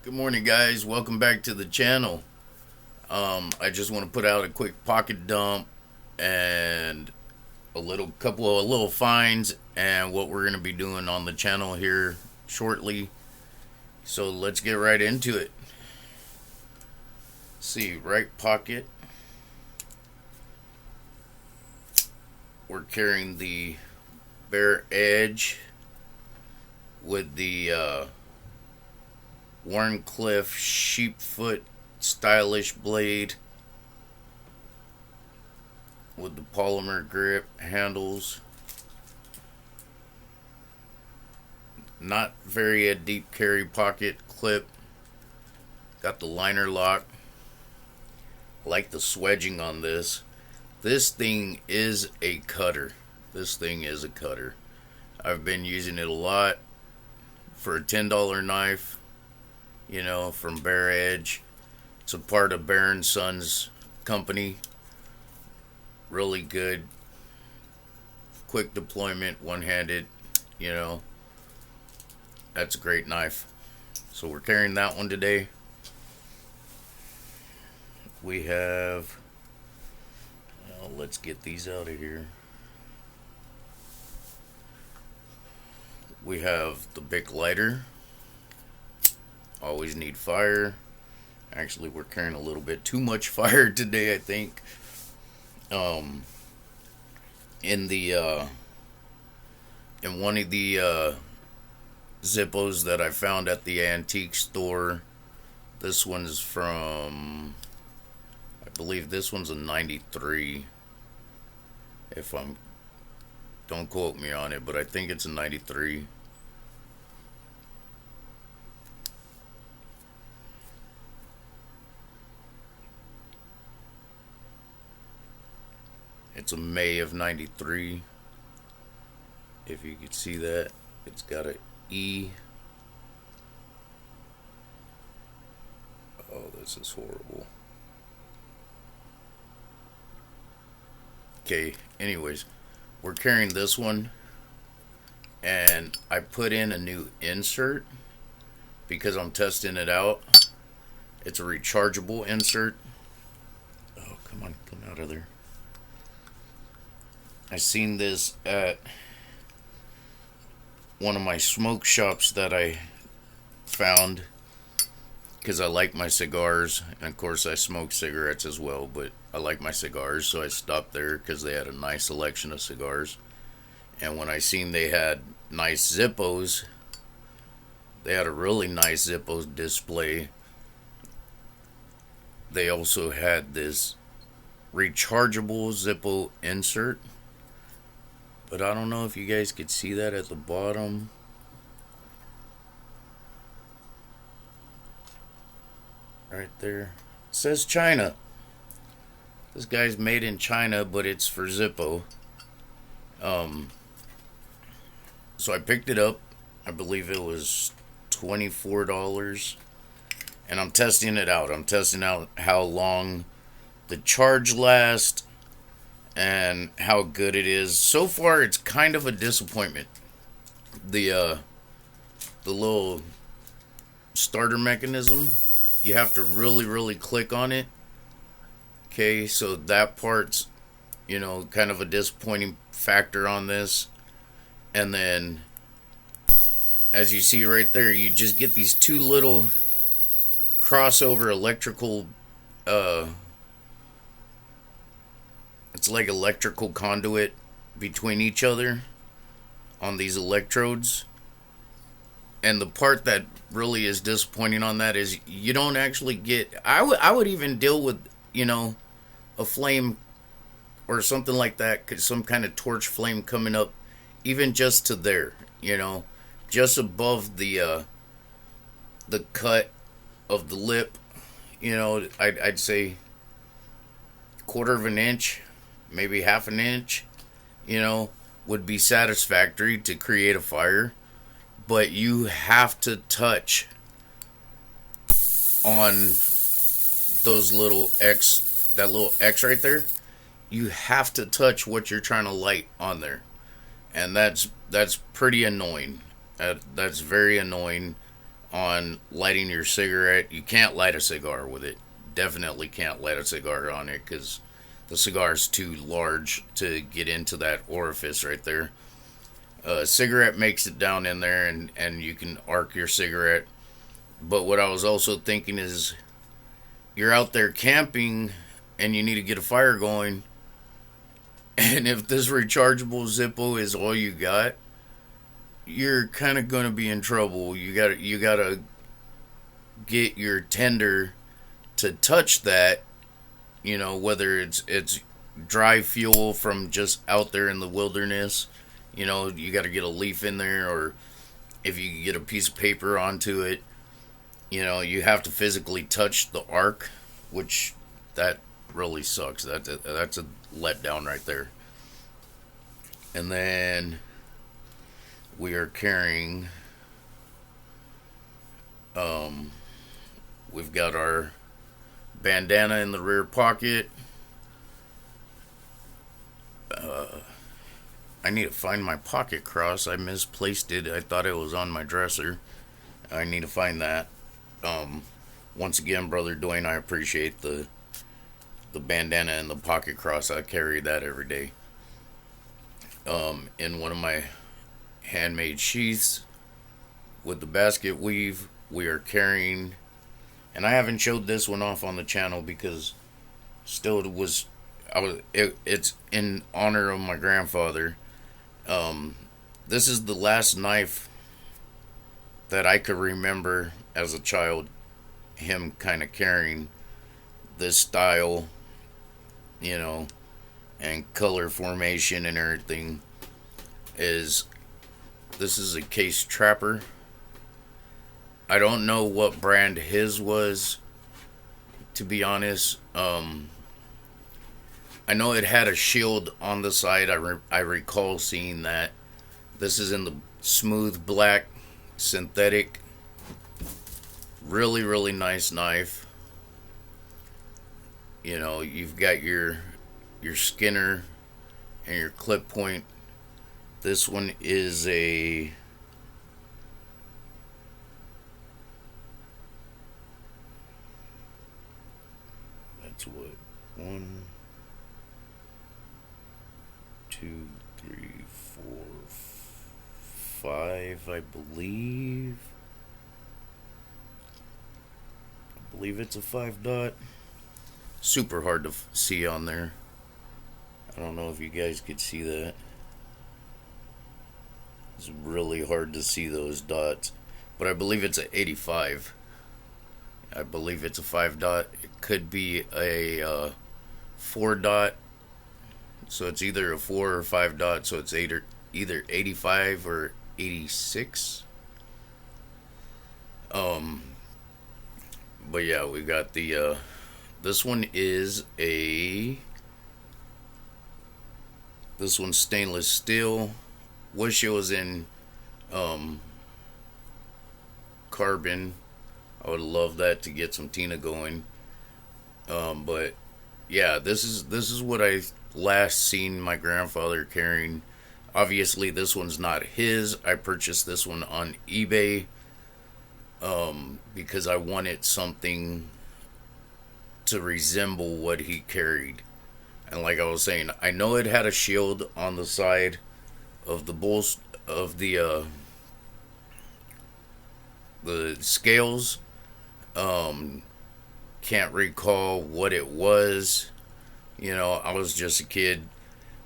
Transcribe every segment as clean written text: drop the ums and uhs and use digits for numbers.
Good morning, guys. Welcome back to the channel. I just want to put out a quick pocket dump and a couple of little finds and what we're going to be doing on the channel here shortly. So let's get right into it. See, right pocket. We're carrying the Bare Edge with the Wharncliffe Sheepfoot stylish blade with the polymer grip handles. Not very a deep carry pocket clip. Got the liner lock. I like the swedging on this. This thing is a cutter. I've been using it a lot for a $10 knife, from Bare Edge. It's a part of Bear & Sons company. Really good. Quick deployment, one-handed, That's a great knife. So we're carrying that one today. We have... let's get these out of here. We have the Bic lighter. Always need fire. Actually, we're carrying a little bit too much fire today, I think. In one of the Zippos that I found at the antique store. This one's from, I believe this one's a 93. Don't quote me on it, but I think it's a 93. It's a May of 93. If you could see that, it's got a E. Oh, this is horrible. Okay, anyways, we're carrying this one, and I put in a new insert because I'm testing it out. It's a rechargeable insert. Oh, come on, come out of there. I seen this at one of my smoke shops that I found because I like my cigars, and of course I smoke cigarettes as well, but I like my cigars, so I stopped there because they had a nice selection of cigars. And when I seen they had nice Zippos, they had a really nice Zippo display. They also had this rechargeable Zippo insert, but I don't know if you guys could see that at the bottom. Right there. It says China. This guy's made in China, but it's for Zippo. So I picked it up. I believe it was $24. And I'm testing it out. I'm testing out how long the charge lasts and how good it is. So far, it's kind of a disappointment. The little starter mechanism, you have to really, really click on it. Okay, so that part's, kind of a disappointing factor on this. And then, as you see right there, you just get these two little crossover electrical, it's like electrical conduit between each other on these electrodes. And the part that really is disappointing on that is you don't actually get... I would even deal with, a flame or something like that, some kind of torch flame coming up, even just to there, just above the cut of the lip, I'd say quarter of an inch, maybe half an inch, would be satisfactory to create a fire. But you have to touch on those little X, that little X right there. You have to touch what you're trying to light on there, and that's pretty annoying. That's very annoying. on lighting your cigarette. You can't light a cigar with it. Definitely can't light a cigar on it because the cigar is too large to get into that orifice right there. A cigarette makes it down in there, and you can arc your cigarette. But what I was also thinking is, you're out there camping and you need to get a fire going. And if this rechargeable Zippo is all you got, you're kind of going to be in trouble. You got to get your tender to touch that, whether it's dry fuel from just out there in the wilderness. You got to get a leaf in there, or if you can get a piece of paper onto it. You have to physically touch the arc, which that really sucks. That's a letdown right there. And then we are carrying, we've got our bandana in the rear pocket. I need to find my pocket cross. I misplaced it. I thought it was on my dresser. I need to find that. Once again, Brother Dwayne, I appreciate the bandana and the pocket cross. I carry that every day. In one of my handmade sheaths with the basket weave, we are carrying, and I haven't showed this one off on the channel because still it's in honor of my grandfather. This is the last knife that I could remember as a child, him kind of carrying this style, and color formation and everything. This is a Case Trapper. I don't know what brand his was, to be honest. I know it had a shield on the side. I recall seeing that. This is in the smooth black synthetic. Really, really nice knife. You've got your Skinner and your clip point. This one is a that's what 1, 2, 3, 4, 5, I believe. I believe it's a 5 dot. Super hard to see on there. I don't know if you guys could see that. It's really hard to see those dots. But I believe it's an 85. I believe it's a 5 dot. It could be a 4 dot. So it's either a 4 or 5 dot. So it's either 85 or 86. But yeah, we got the this one is this one's stainless steel. Wish it was in carbon. I would love that to get some Tina going. But yeah, this is what I last seen my grandfather carrying. Obviously, this one's not his. I purchased this one on eBay because I wanted something to resemble what he carried. And like I was saying, I know it had a shield on the side of the bulls of the scales. Can't recall what it was. I was just a kid,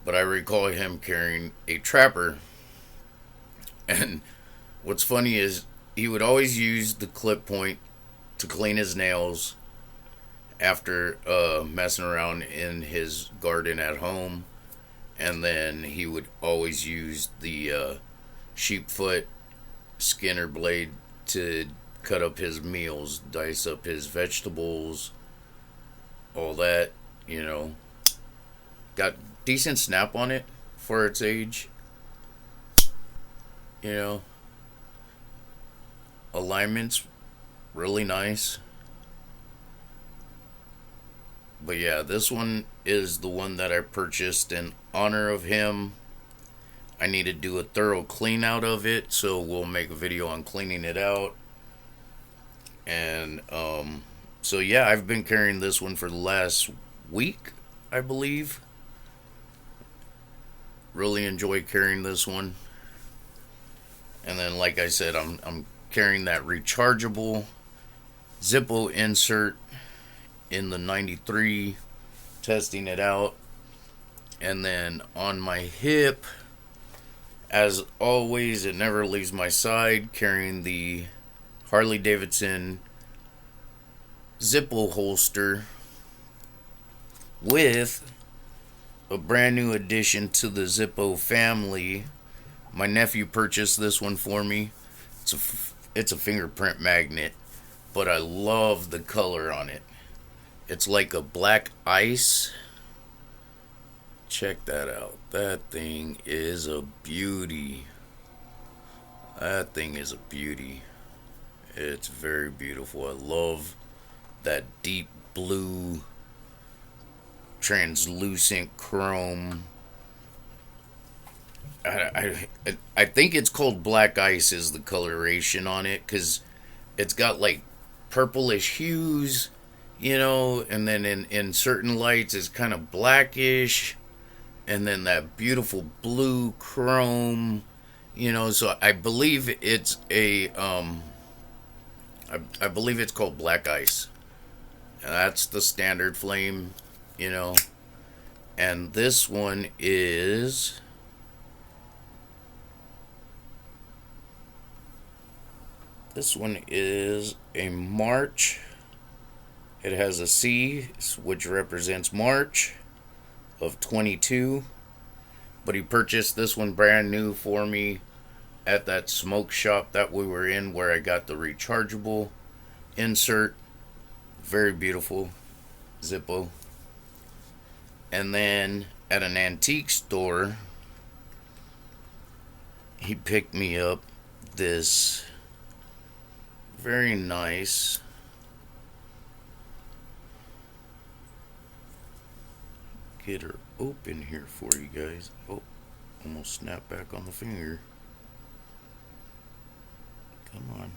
but I recall him carrying a trapper. And what's funny is he would always use the clip point to clean his nails after messing around in his garden at home. And then he would always use the sheepfoot Skinner blade to cut up his meals, dice up his vegetables, all that, Got decent snap on it for its age. Alignment's really nice. But yeah, this one is the one that I purchased in honor of him. I need to do a thorough clean out of it, so we'll make a video on cleaning it out. And so yeah, I've been carrying this one for the last week, I believe. Really enjoy carrying this one. And then, like I said, I'm carrying that rechargeable Zippo insert in the 93, testing it out. And then on my hip, as always, it never leaves my side, carrying the Harley Davidson Zippo holster with a brand new addition to the Zippo family. My nephew purchased this one for me. It's a fingerprint magnet, but I love the color on it. It's like a black ice. Check that out. That thing is a beauty. That thing is a beauty. It's very beautiful. I love that deep blue, translucent chrome. I think it's called black ice is the coloration on it, because it's got like purplish hues, and then in certain lights it's kind of blackish, and then that beautiful blue chrome, so I believe it's I believe it's called black ice. And that's the standard flame, and this one is a March. It has a C, which represents March of 22. But he purchased this one brand new for me at that smoke shop that we were in, where I got the rechargeable insert. Very beautiful Zippo. And then at an antique store, he picked me up this very nice get her open here for you guys. Oh, almost snapped back on the finger. Come on.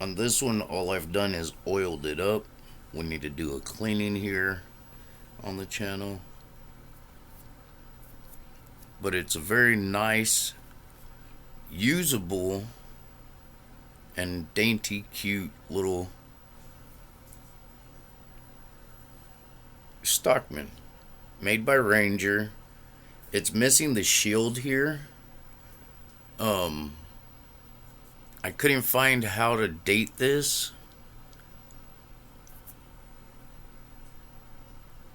On this one, all I've done is oiled it up. We need to do a cleaning here on the channel. But it's a very nice, usable, and dainty, cute little Stockman, made by Ranger. It's missing the shield here. I couldn't find how to date this,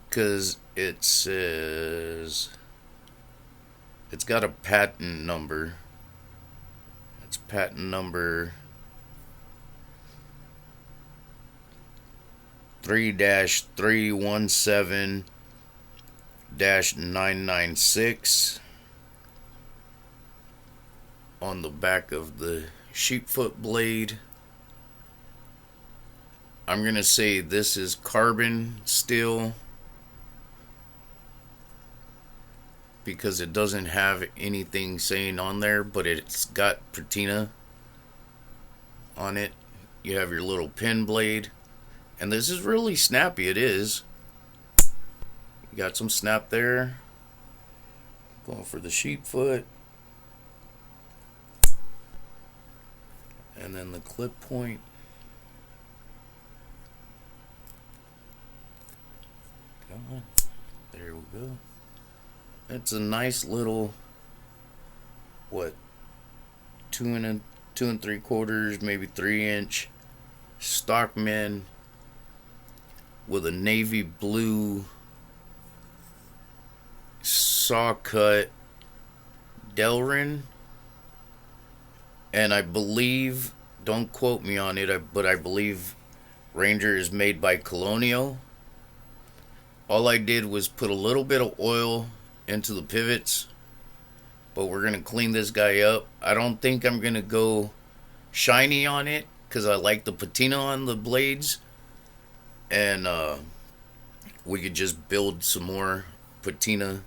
because it says it's got a patent number. It's patent number 3-317-996 on the back of the sheepfoot blade. I'm going to say this is carbon steel, because it doesn't have anything saying on there, but it's got patina on it. You have your little pin blade, and this is really snappy. It is. You got some snap there. Going for the sheepfoot. And then the clip point. Come on. There we go. It's a nice little, what, 2 3/4, maybe 3-inch Stockman with a navy blue saw cut Delrin. And I believe, don't quote me on it, but I believe Ranger is made by Colonial. All I did was put a little bit of oil into the pivots, but we're going to clean this guy up. I don't think I'm going to go shiny on it, because I like the patina on the blades, and we could just build some more patina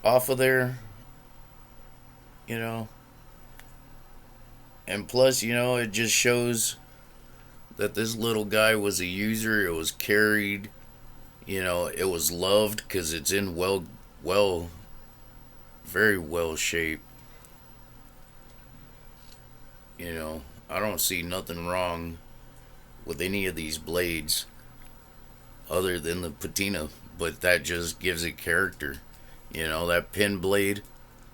off of there. you know. And plus, it just shows that this little guy was a user. It was carried, it was loved because it's in very well shape. I don't see nothing wrong with any of these blades other than the patina, but that just gives it character. That pin blade,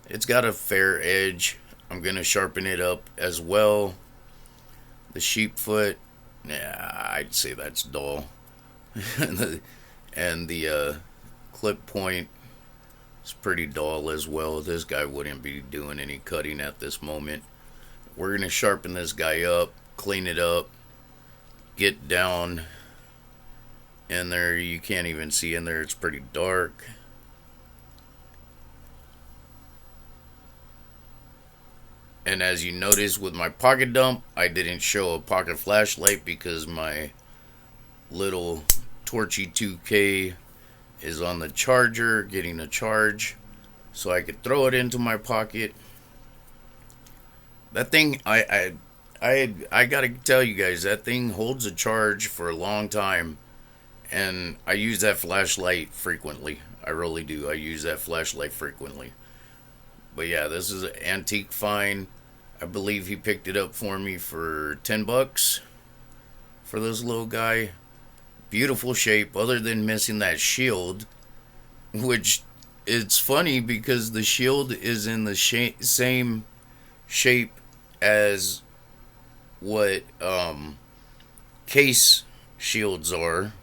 it's got a fair edge. I'm going to sharpen it up as well. The sheep foot, yeah, I'd say that's dull. and the clip point is pretty dull as well. This guy wouldn't be doing any cutting at this moment. We're going to sharpen this guy up, clean it up, get down in there. You can't even see in there, it's pretty dark. And as you notice with my pocket dump, I didn't show a pocket flashlight because my little Torchy 2K is on the charger, getting a charge, so I could throw it into my pocket. That thing, I gotta tell you guys, that thing holds a charge for a long time, and I use that flashlight frequently. I really do. I use that flashlight frequently. But yeah, this is an antique find. I believe he picked it up for me for $10 for this little guy. Beautiful shape, other than missing that shield, which it's funny because the shield is in the same shape as what case shields are.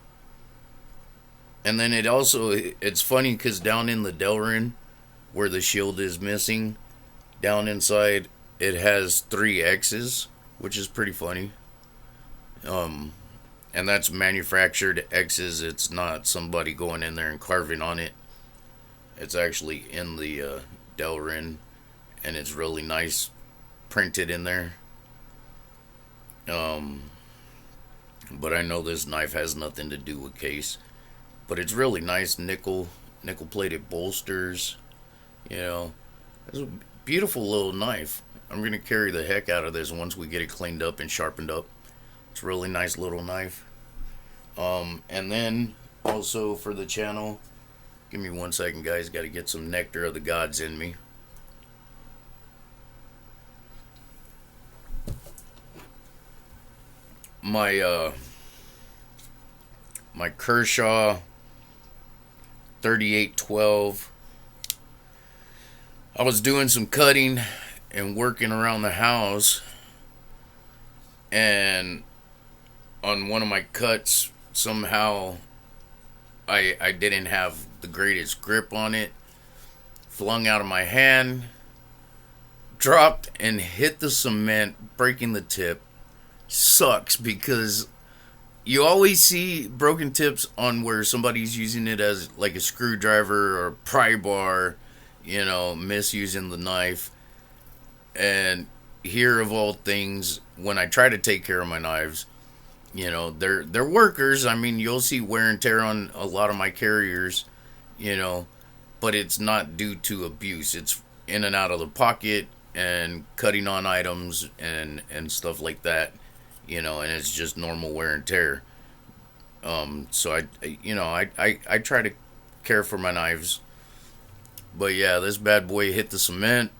And then it's funny because down in the Delrin, where the shield is missing, down inside it has 3 X's, which is pretty funny. And that's manufactured X's. It's not somebody going in there and carving on it. It's actually in the Delrin, and it's really nice printed in there. But I know this knife has nothing to do with case. But it's really nice nickel plated bolsters. It's a beautiful little knife. I'm going to carry the heck out of this once we get it cleaned up and sharpened up. It's a really nice little knife. And then also for the channel, give me 1 second, guys. Got to get some nectar of the gods in me. My Kershaw 3812. I was doing some cutting and working around the house, and on one of my cuts, somehow I didn't have the greatest grip on it. Flung out of my hand, dropped and hit the cement, breaking the tip. Sucks because you always see broken tips on where somebody's using it as like a screwdriver or pry bar, misusing the knife. And here of all things, when I try to take care of my knives, they're workers. I mean, you'll see wear and tear on a lot of my carriers, but it's not due to abuse. It's in and out of the pocket and cutting on items and stuff like that, and it's just normal wear and tear. So I try to care for my knives. But yeah, this bad boy hit the cement.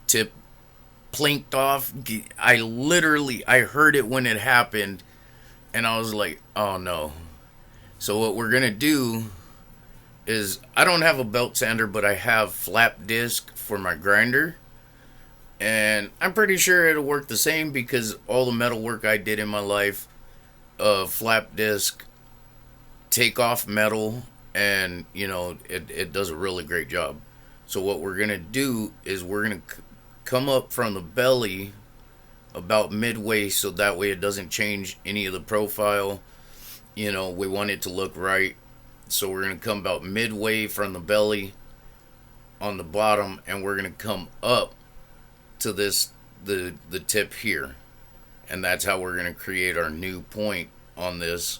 Tip plinked off. I heard it when it happened, and I was like, oh no. So what we're gonna do is, I don't have a belt sander, but I have flap disc for my grinder, and I'm pretty sure it'll work the same because all the metal work I did in my life, flap disc, take off metal, and it does a really great job. So what we're gonna do is we're gonna come up from the belly about midway, so that way it doesn't change any of the profile. We want it to look right. So we're going to come about midway from the belly on the bottom, and we're going to come up to the tip here. And that's how we're going to create our new point on this,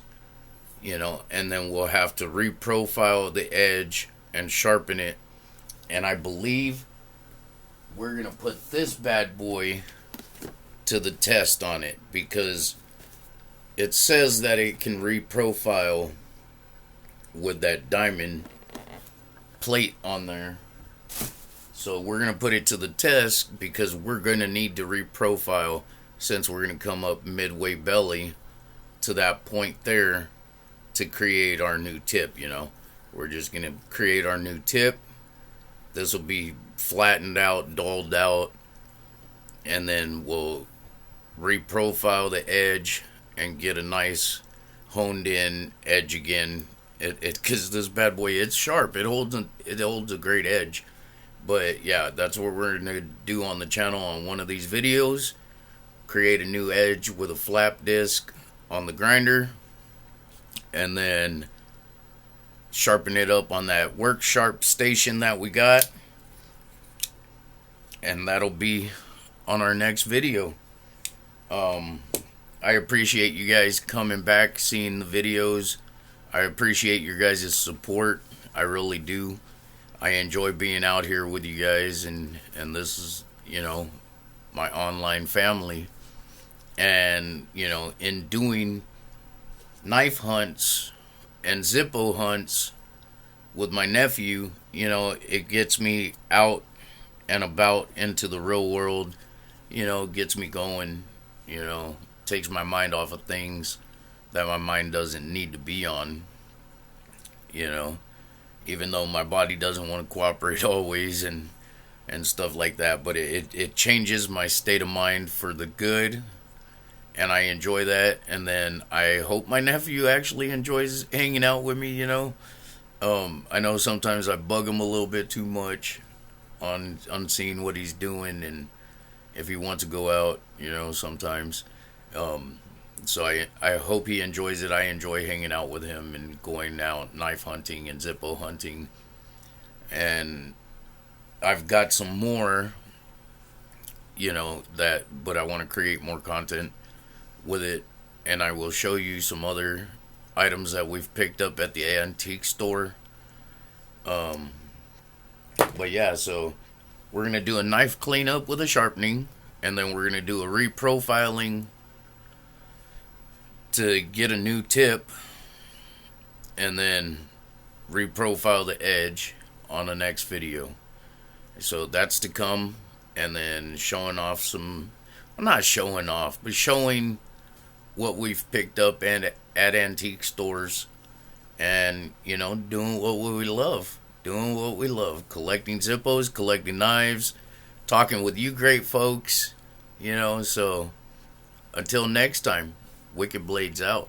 and then we'll have to reprofile the edge and sharpen it. And I believe we're gonna put this bad boy to the test on it, because it says that it can reprofile with that diamond plate on there. So we're gonna put it to the test, because we're gonna need to reprofile, since we're gonna come up midway belly to that point there to create our new tip. We're just gonna create our new tip. This will be flattened out, dulled out, and then we'll reprofile the edge and get a nice honed in edge again. Because this bad boy, it's sharp. It holds a great edge. But yeah, that's what we're gonna do on the channel on one of these videos. Create a new edge with a flap disc on the grinder, and then sharpen it up on that work sharp station that we got, and that'll be on our next video. I appreciate you guys coming back, seeing the videos. I appreciate your guys' support. I really do. I enjoy being out here with you guys, and this is, my online family. And, in doing knife hunts and Zippo hunts with my nephew, it gets me out and about into the real world, gets me going, takes my mind off of things that my mind doesn't need to be on, even though my body doesn't want to cooperate always and stuff like that. But it changes my state of mind for the good, and I enjoy that. And then I hope my nephew actually enjoys hanging out with me. I know sometimes I bug him a little bit too much on seeing what he's doing, and if he wants to go out, sometimes. So I hope he enjoys it. I enjoy hanging out with him and going out knife hunting and Zippo hunting. And I've got some more, but I want to create more content with it. And I will show you some other items that we've picked up at the antique store. But yeah, so we're going to do a knife cleanup with a sharpening, and then we're going to do a reprofiling to get a new tip, and then reprofile the edge on the next video. So that's to come. And then showing off some, well, not showing off, but showing what we've picked up and at antique stores, and doing what we love, collecting Zippos, collecting knives, talking with you great folks. So until next time, Wicked Blades out.